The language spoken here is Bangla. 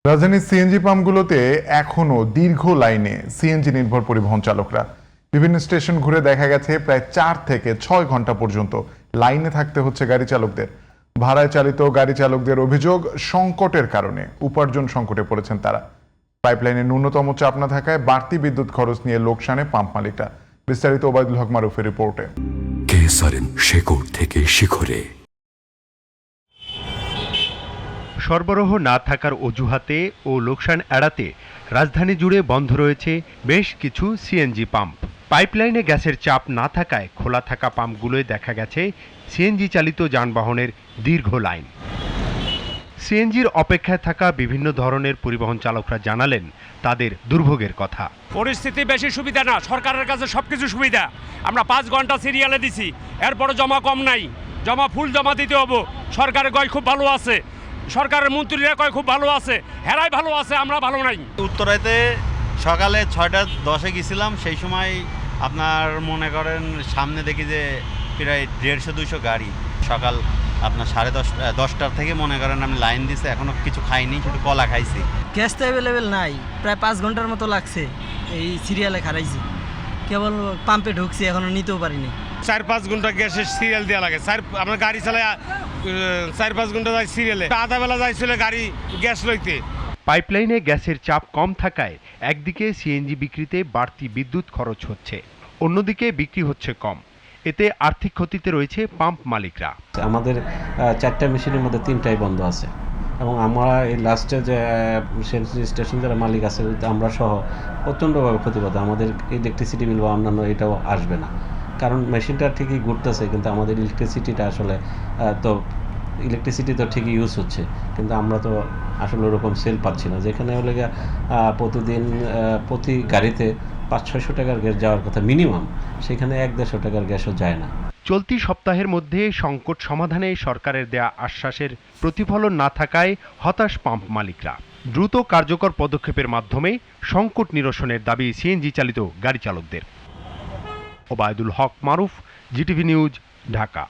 রাজধানীর সিএনজি পাম্পগুলোতে এখনো দীর্ঘ লাইনে সিএনজি নির্ভর পরিবহন চালকরা। বিভিন্ন স্টেশন ঘুরে দেখা গেছে প্রায় 4 থেকে 6 ঘন্টা পর্যন্ত লাইনে থাকতে হচ্ছে গাড়ি চালকদের। ভাড়ায় চালিত গাড়ি চালকদের অভিযোগ, সংকটের কারণে উপার্জন সংকটে পড়েছেন তারা। পাইপলাইনে ন্যূনতম চাপ না থাকায় বাড়তি বিদ্যুৎ খরচ নিয়ে লোকসানে পাম্প মালিকরা। বিস্তারিত ওবায়দুল হক মারুফের রিপোর্টে। শেকড় থেকে শিখরে। সরবরাহ না থাকার অজুহাতে ও লোকসান এড়াতে রাজধানী জুড়ে বন্ধ রয়েছে বেশ কিছু সিএনজি পাম্প। পাইপলাইনে গ্যাসের চাপ না থাকায় খোলা থাকা পাম্পগুলোয় দেখা গেছে সিএনজি চালিত যানবাহনের দীর্ঘ লাইন। সিএনজির অপেক্ষায় থাকা বিভিন্ন ধরনের পরিবহন চালকরা জানালেন তাদের দুর্ভোগের কথা। পরিস্থিতি বেশি সুবিধা না, সরকারের কাছে সবকিছু সুবিধা। আমরা 5 ঘন্টা সিরিয়ালে দিছি, এরপরে জমা কম নাই, জমা ফুল জমা দিতে হবো। সরকারের কয় খুব ভালো আছে, সরকারের মন্ত্রীরা কয় খুব ভালো আছে, হেরাই ভালো আছে, আমরা ভালো নাই। উত্তরাইতে সকালে 6:10 গেছিলাম, সেই সময় আপনার মনে করেন সামনে দেখি যে প্রায় 150-200 গাড়ি। সকাল আপনার 10:30 থেকে মনে করেন আমি লাইন দিছে, এখনো কিছু খাইনি, শুধু কলা খাইছি। গ্যাস তো অ্যাভেলেবেল নাই, প্রায় 5 ঘন্টার মতো লাগছে এই সিরিয়ালে খারাইছি। কেবল পাম্পে ঢুকছি, এখনো নিতেও পারিনি। 4-5 ঘন্টা গ্যাসের সিরিয়াল দেওয়া লাগে। আমরা গাড়ি চালাই 4-5 ঘন্টা যাই সিরিয়ালে, আধা বেলা যাইছিল গাড়ি গ্যাস লইতে। পাইপলাইনে গ্যাসের চাপ কম থাকায় একদিকে সিএনজি বিক্রিতে বাড়তি বিদ্যুৎ খরচ হচ্ছে, অন্যদিকে বিক্রি হচ্ছে কম। এতে আর্থিক ক্ষতিতে রয়েছে পাম্প মালিকরা। আমাদের 4টা মেশিনের মধ্যে 3টাই বন্ধ আছে এবং আমরা এই লাস্টে যে স্টেশন যারা মালিক আছে আমরা সহ প্রচণ্ডভাবে ক্ষতিগত। আমাদের ইলেকট্রিসিটি বিল বা অন্যান্য এটাও আসবে না, কারণ মেশিনটা ঠিকই ঘুরতেছে, কিন্তু আমাদের ইলেকট্রিসিটিটা আসলে ইলেকট্রিসিটি তো ঠিকই ইউজ হচ্ছে, কিন্তু আমরা তো আসলে ওরকম সেল পাচ্ছি না। যেখানে হলে প্রতিদিন প্রতি গাড়িতে 500-600 টাকার গ্যাস যাওয়ার কথা মিনিমাম, সেখানে 100-150 টাকার গ্যাসও যায় না। চলতি সপ্তাহের মধ্যে সংকট সমাধানে সরকারের দেয়া আশ্বাসের প্রতিফলন না থাকায় হতাশ পাম্প মালিকরা। দ্রুত কার্যকর পদক্ষেপের মাধ্যমে সংকট নিরসনের দাবি সিএনজি চালিত গাড়ি চালকদের। ওবায়দুল হক মারুফ, জিটিভি নিউজ, ঢাকা।